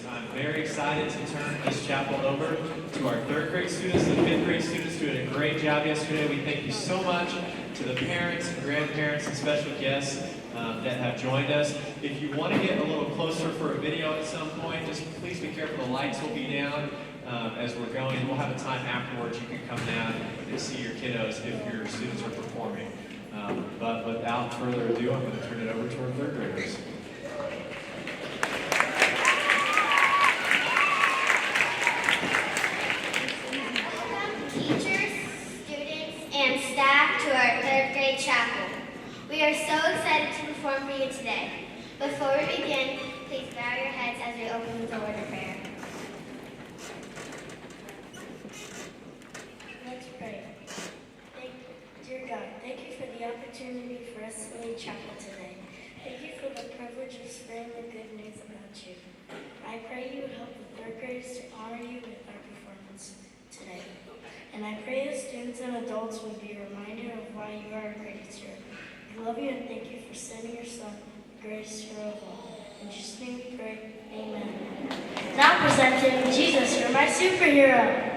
I'm very excited to turn this chapel over to our third grade students. The fifth grade students doing a great job yesterday. We thank you so much to the parents and grandparents and special guests that have joined us. If you want to get a little closer for a video at some point, just please be careful. The lights will be down as we're going. We'll have a time afterwards you can come down and see your kiddos if your students are performing. But without further ado, I'm going to turn it over to our third graders. To our third grade chapel. We are so excited to perform for you today. Before we begin, please bow your heads as we open with a word of prayer. Let's pray. Dear God, thank you for the opportunity for us to lead chapel today. Thank you for the privilege of spreading the good news about you. I pray you would help the third graders to honor you with our performance today. And I pray the students and adults would be reminded of why you are our greatest hero. We love you and thank you for sending your son, the greatest hero of all. In Jesus' name we pray, amen. Now presenting Jesus, you're my superhero.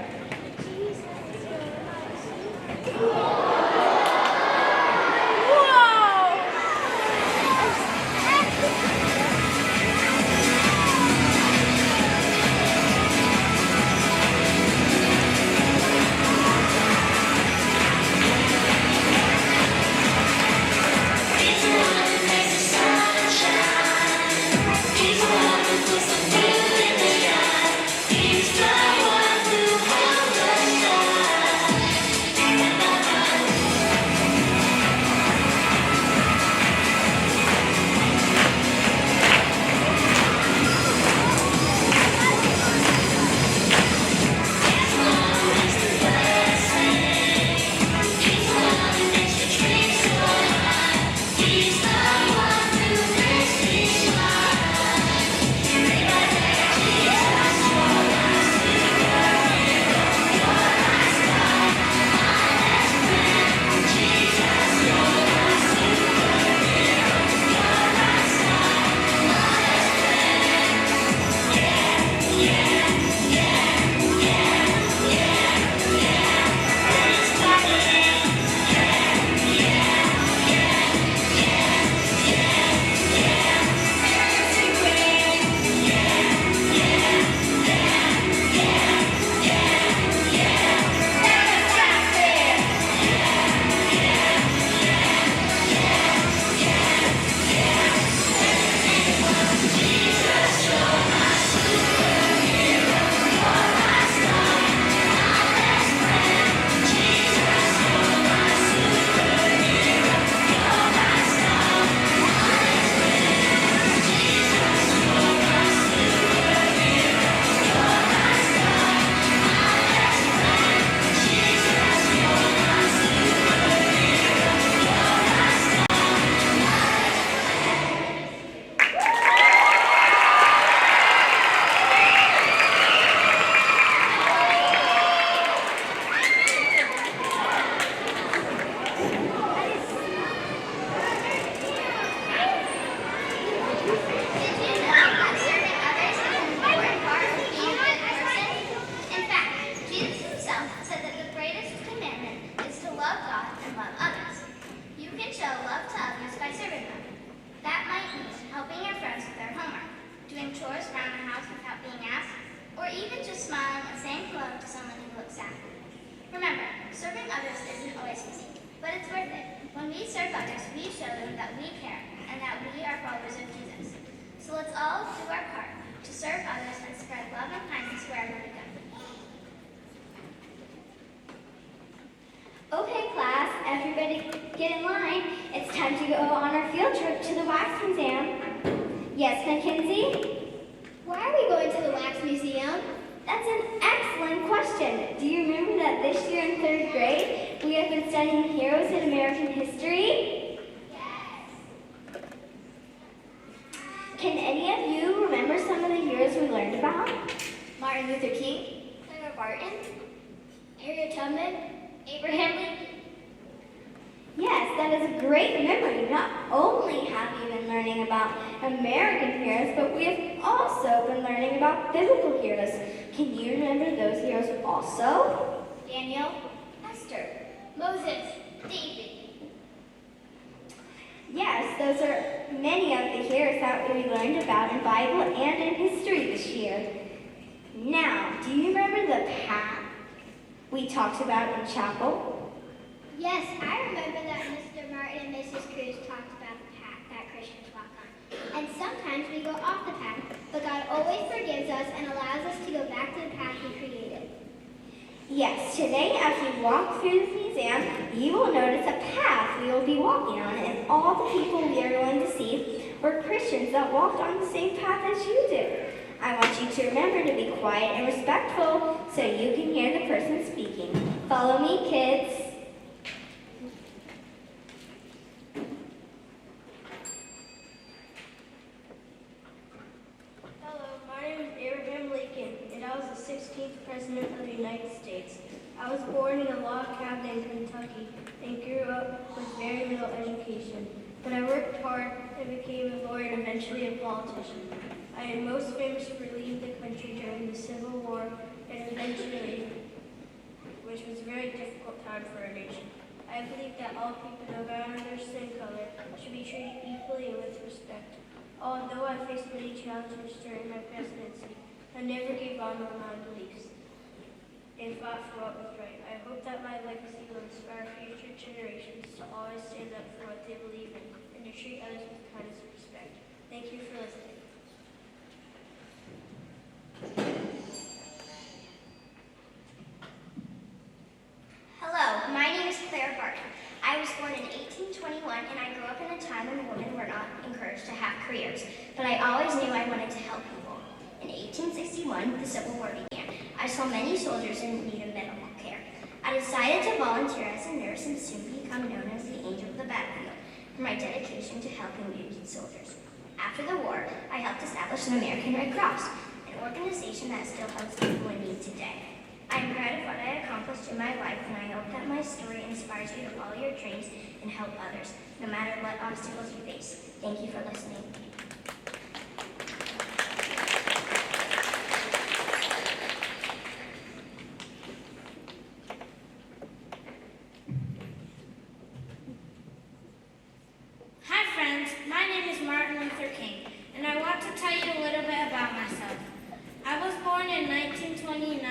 Not only have you been learning about American heroes, but we have also been learning about biblical heroes. Can you remember those heroes also? Daniel, Esther, Moses, David. Yes, those are many of the heroes that we learned about in Bible and in history this year. Now, do you remember the path we talked about in chapel? Yes, I remember that Mr. Martin and Mrs. Cruz talked about the path that Christians walk on. And sometimes we go off the path, but God always forgives us and allows us to go back to the path He created. Yes, today as you walk through the museum, you will notice a path we will be walking on, and all the people we are going to see were Christians that walked on the same path as you did. I want you to remember to be quiet and respectful so you can hear the person speaking. Follow me, kids. Hello, my name is Abraham Lincoln, and I was the 16th President of the United States. I was born in a log cabin in Kentucky and grew up with very little education. But I worked hard and became a lawyer and eventually a politician. I am most famous for leading the country during the Civil War and eventually, which was a very difficult time for our nation. I believe that all people, no matter their skin color, should be treated equally and with respect. Although I faced many challenges during my presidency, I never gave up on my beliefs and fought for what was right. I hope that my legacy will inspire future generations to always stand up for what they believe in and to treat others with kindness and respect. Thank you for listening. Hello, my name is Claire Barton. I was born in 1821 and I grew up in a time when women were not encouraged to have careers, but I always knew I wanted to help people. In 1861, the Civil War began. I saw many soldiers in need of medical care. I decided to volunteer as a nurse and soon become known as the Angel of the Battlefield for my dedication to helping wounded soldiers. After the war, I helped establish the American Red Cross, an organization that still helps people in need today. I am proud of what I accomplished in my life, and I hope that my story inspires you to follow your dreams and help others, no matter what obstacles you face. Thank you for listening. Hi friends, my name is Martin Luther King, and I want to tell you a little bit about myself. I was born in 1929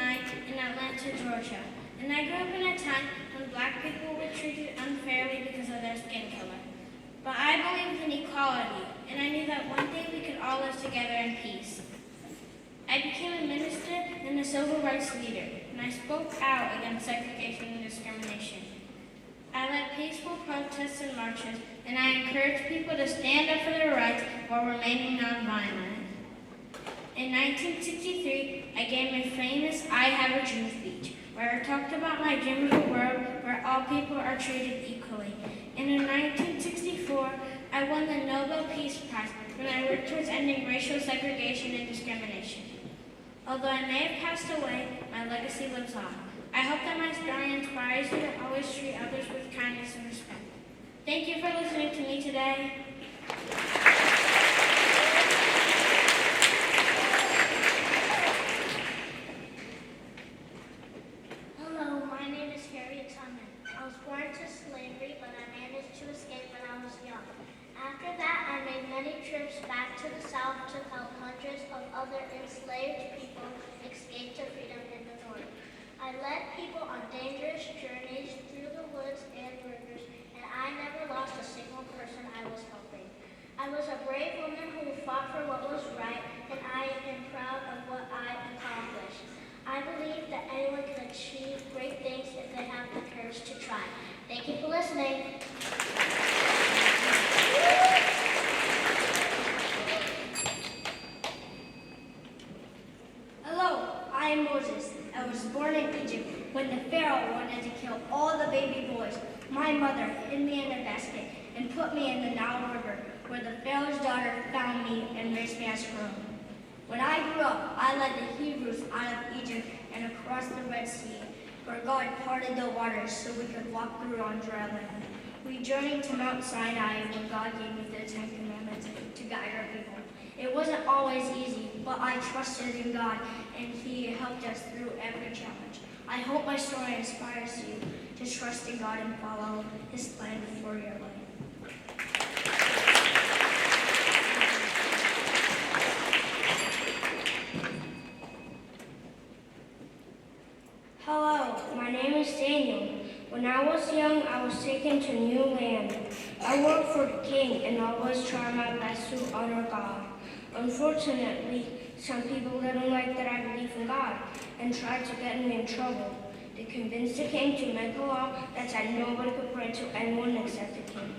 in Atlanta, Georgia, and I grew up in a time when black people were treated unfairly because of their skin color. But I believed in equality, and I knew that one day we could all live together in peace. I became a minister and a civil rights leader, and I spoke out against segregation and discrimination. I led peaceful protests and marches, and I encouraged people to stand up for their rights while remaining nonviolent. In 1963, I gave my famous I Have a Dream speech, where I talked about my dream of a world where all people are treated equally. And in 1964, I won the Nobel Peace Prize when I worked towards ending racial segregation and discrimination. Although I may have passed away, my legacy lives on. I hope that my story inspires you to always treat others with kindness and respect. Thank you for listening to me today. Hello, my name is Harriet Tubman. I was born into slavery, but I managed to escape when I was young. After that, I made many trips back to the South to help hundreds of other enslaved people escape to freedom in the North. I led people on dangerous journeys through the woods and rivers, and I never lost a single person I was helping. I was a brave woman who fought for what was right, and I am proud of what I accomplished. I believe that anyone can achieve great things if they have the courage to try. Thank you for listening. Hello, I am Moses. I was born in Egypt when the Pharaoh wanted to kill all the baby boys. My mother hid me in a basket and put me in the Nile River, where the Pharaoh's daughter found me and raised me as her own. When I grew up, I led the Hebrews out of Egypt and across the Red Sea, where God parted the waters so we could walk through on dry land. We journeyed to Mount Sinai when God gave me the Ten Commandments to guide our people. It wasn't always easy, but I trusted in God, and He helped us through every challenge. I hope my story inspires you to trust in God and follow His plan for your life. Hello, my name is Daniel. When I was young, I was taken to new land. I worked for the king and always tried my best to honor God. Unfortunately, some people didn't like that I believe in God and tried to get me in trouble. They convinced the king to make a law that said nobody could pray to anyone except the king.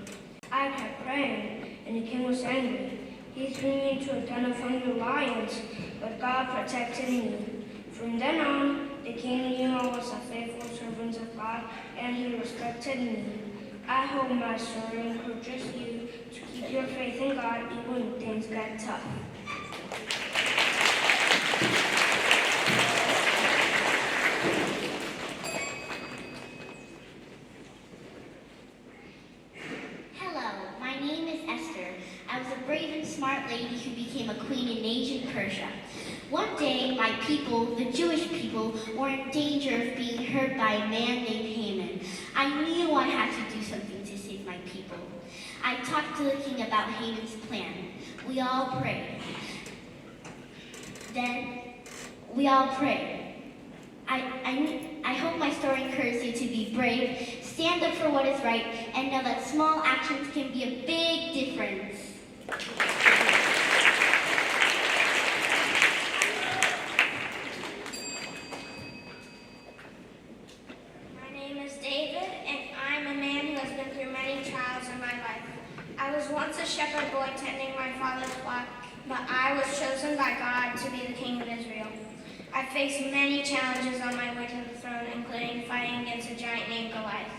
I kept praying, and the king was angry. He threw me into a den of hungry lions, but God protected me. From then on, the king knew I was a faithful servant of God, and he respected me. I hope my story encourages you to keep your faith in God even when things get tough. Hello, my name is Esther. I was a brave and smart lady who became a queen in ancient Persia. One day, my people, the Jewish people, were in danger of being hurt by a man named Haman. I knew I had to do something to save my people. I talked to the king about Haman's plan. We all prayed. Then, we all prayed. I hope my story encourages you to be brave, stand up for what is right, and know that small actions can be a big difference. My name is David, and I'm a man who has been through many trials in my life. I was once a shepherd boy tending my father's flock, but I was chosen by God to be the king of Israel. I faced many challenges on my way to the throne, including fighting against a giant named Goliath.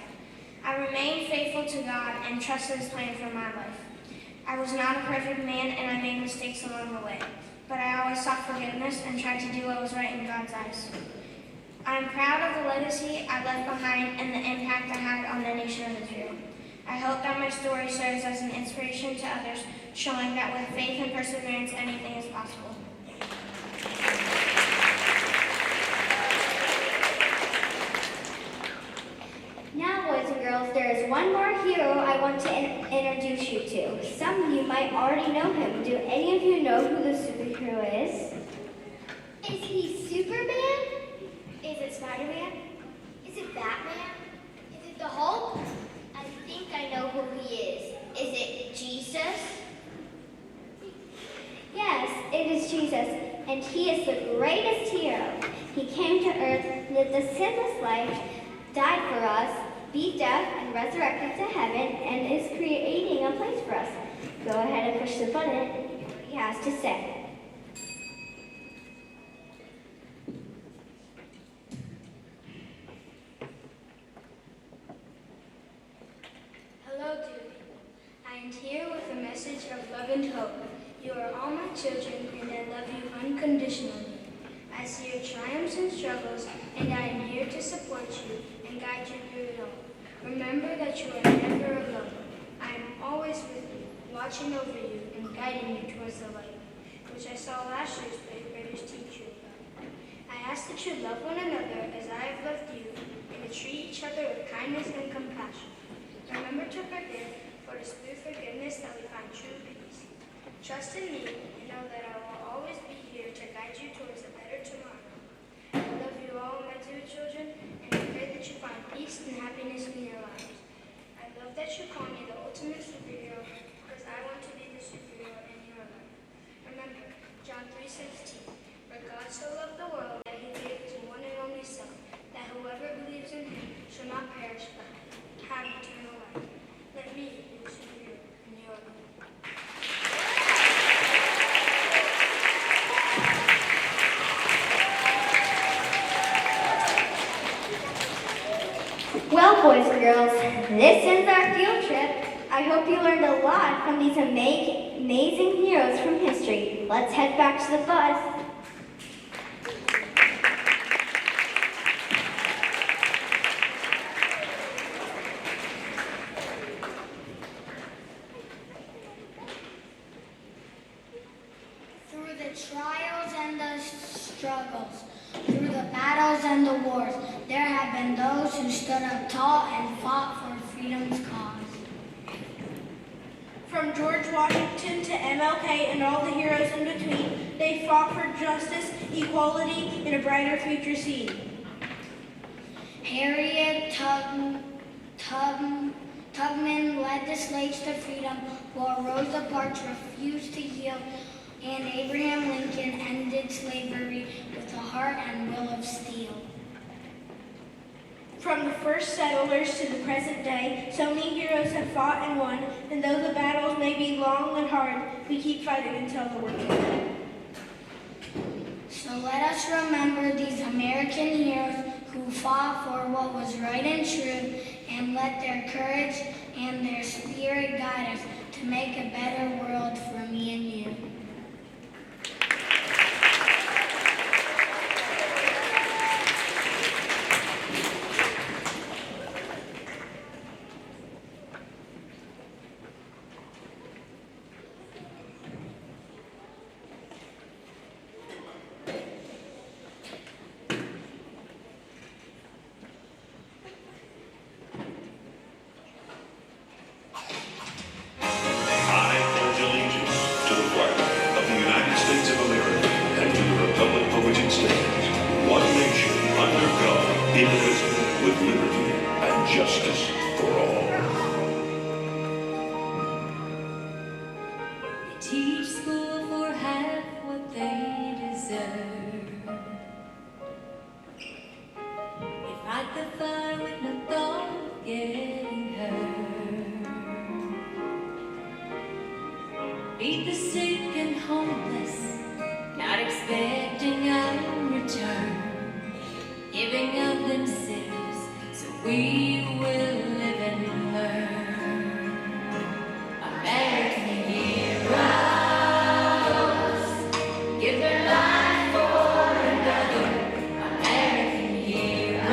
I remained faithful to God and trusted His plan for my life. I was not a perfect man, and I made mistakes along the way, but I always sought forgiveness and tried to do what was right in God's eyes. I am proud of the legacy I left behind and the impact I had on the nation of Israel. I hope that my story serves as an inspiration to others, showing that with faith and perseverance, anything is possible. Now, boys and girls, there is one more hero I want to introduce you to. Some of you might already know him. Do any of you know who the superhero is? Is he Superman? Is it Spider-Man? Is it Batman? Is it the Hulk? I think I know who he is. Is it Jesus? Yes, it is Jesus, and he is the greatest hero. He came to earth, lived a sinless life, died for us, beat death, and resurrected to heaven, and is creating a place for us. Go ahead and push the button and hear what he has to say. Hello, dear people. I am here with a message of love and hope. You are all my children, and I love you unconditionally. I see your triumphs and struggles, and I am here to support you and guide you through it all. Remember that you are never alone. I am always with you, watching over you and guiding you towards the light, which I saw last year's eighth graders teach you about. I ask that you love one another as I have loved you, and to treat each other with kindness and compassion. Remember to forgive, for it is through forgiveness that we find true peace. Trust in me and know that I will always be here to guide you towards a better tomorrow. I love you all, my dear children, and I pray that you find peace and happiness in your lives. I love that you call me the ultimate superhero because I want to be the superhero in your life. Remember, John 3:16, for God so loved the world that He gave His one and only Son, that whoever believes in Him shall not perish but have eternal life. Let me be the superhero in your life. Well, boys and girls, this ends our field trip. I hope you learned a lot from these amazing heroes from history. Let's head back to the bus. Through the trials struggles. Through the battles and the wars, there have been those who stood up tall and fought for freedom's cause. From George Washington to MLK and all the heroes in between, they fought for justice, equality, and a brighter future seen. Harriet Tubman led the slaves to freedom, while Rosa Parks refused to yield, and Abraham Lincoln ended slavery with a heart and will of steel. From the first settlers to the present day, so many heroes have fought and won, and though the battles may be long and hard, we keep fighting until the work is done. So let us remember these American heroes who fought for what was right and true, and let their courage and their spirit guide us to make a better world for me and you. indivisible, with liberty and justice for all. They teach school for half what they deserve. They fight the fire with no thought of getting hurt. Feed the sick and homeless, not expecting a return. Giving of themselves so we will live and learn. American heroes give their life for another. American heroes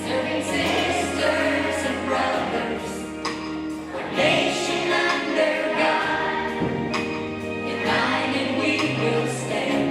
serving sisters and brothers. Our nation under God, united we will stand.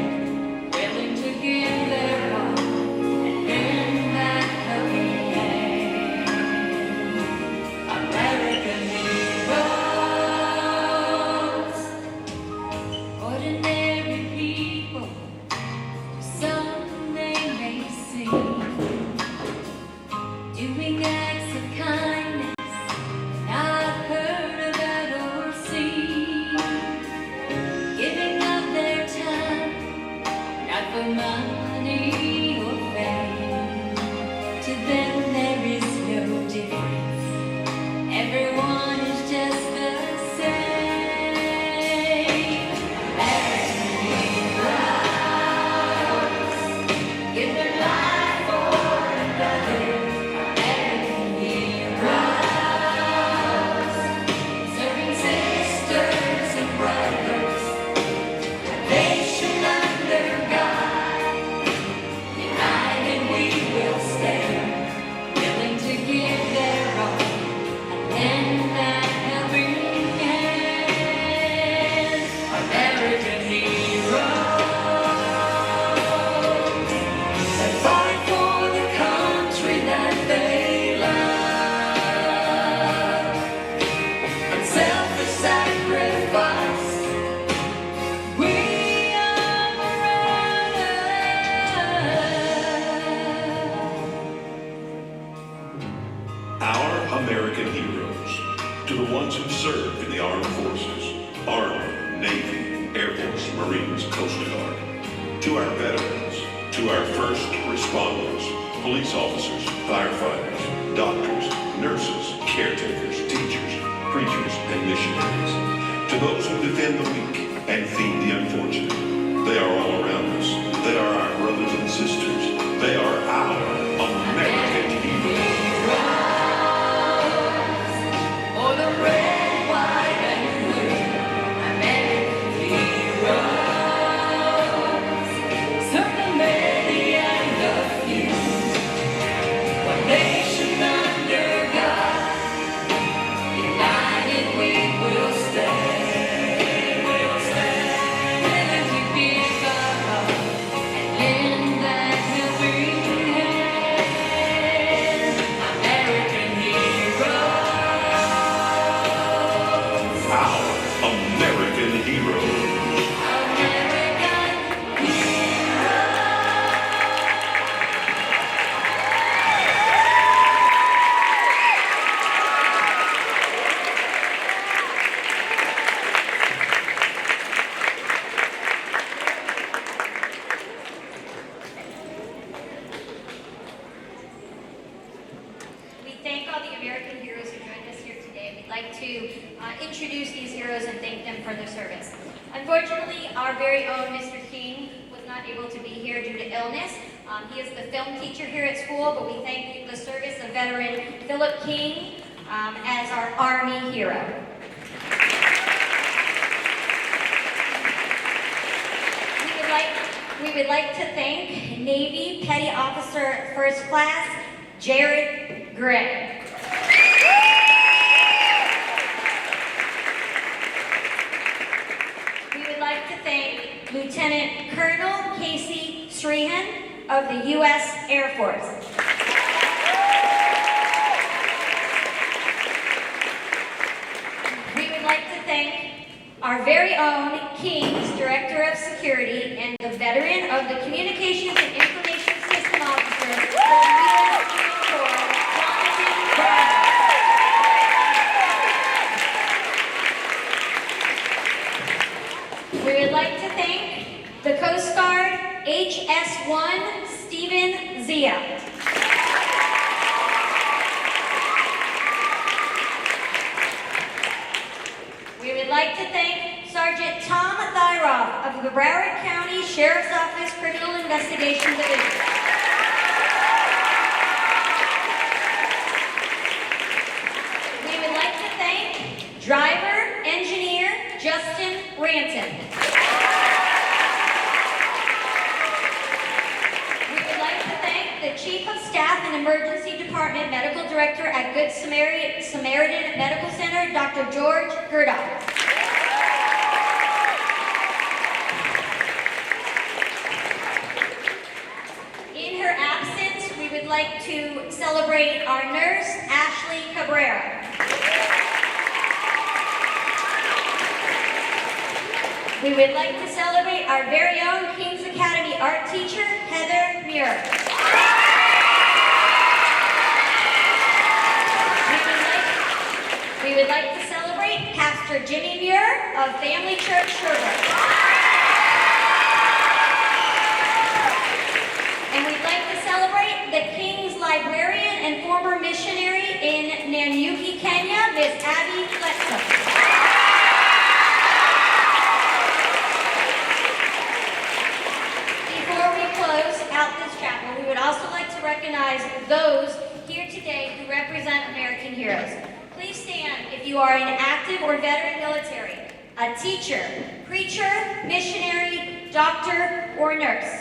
American heroes, to the ones who served in the armed forces, Army, Navy, Air Force, Marines, Coast Guard, to our veterans, to our first responders, police officers, firefighters, doctors, nurses, caretakers, teachers, preachers, and missionaries, to those who defend the weak and feed the unfortunate. They are all around us. They are our brothers and sisters. They are our American heroes. Red, white, and blue, American heroes, serve the many and the few. One nation under God, united we will stand. We'll stand. our very own Mr. King was not able to be here due to illness. He is the film teacher here at school, but we thank the service of veteran Philip King as our Army hero. We would like to thank Navy Petty Officer First Class Jared Gray. We would like to thank Lieutenant Colonel Casey Sreehan of the U.S. Air Force. We would like to thank our very own King's Director of Security and the veteran of the Communications and Information System Officer for the U.S. Marine Corps, Jonathan Brown. We would like to thank the Coast Guard HS-1 Stephen Zia. We would like to thank Sergeant Tom Thyroff of the Broward County Sheriff's Office Criminal Investigation Division. We would like to thank driver, engineer, Justin Ranton. We would like to thank the Chief of Staff and Emergency Department Medical Director at Good Samaritan Medical Center, Dr. George Gerdoff. In her absence, we would like to celebrate our nurse, Ashley Cabrera. We would like to celebrate our very own King's Academy art teacher, Heather Muir. We would like to celebrate Pastor Jimmy Muir of Family Church Sherwood. And we'd like to celebrate the King's librarian and former missionary in Nanyuki, Kenya, Miss Abby Fletcher. We would also like to recognize those here today who represent American heroes. Please stand if you are an active or veteran military, a teacher, preacher, missionary, doctor, or nurse.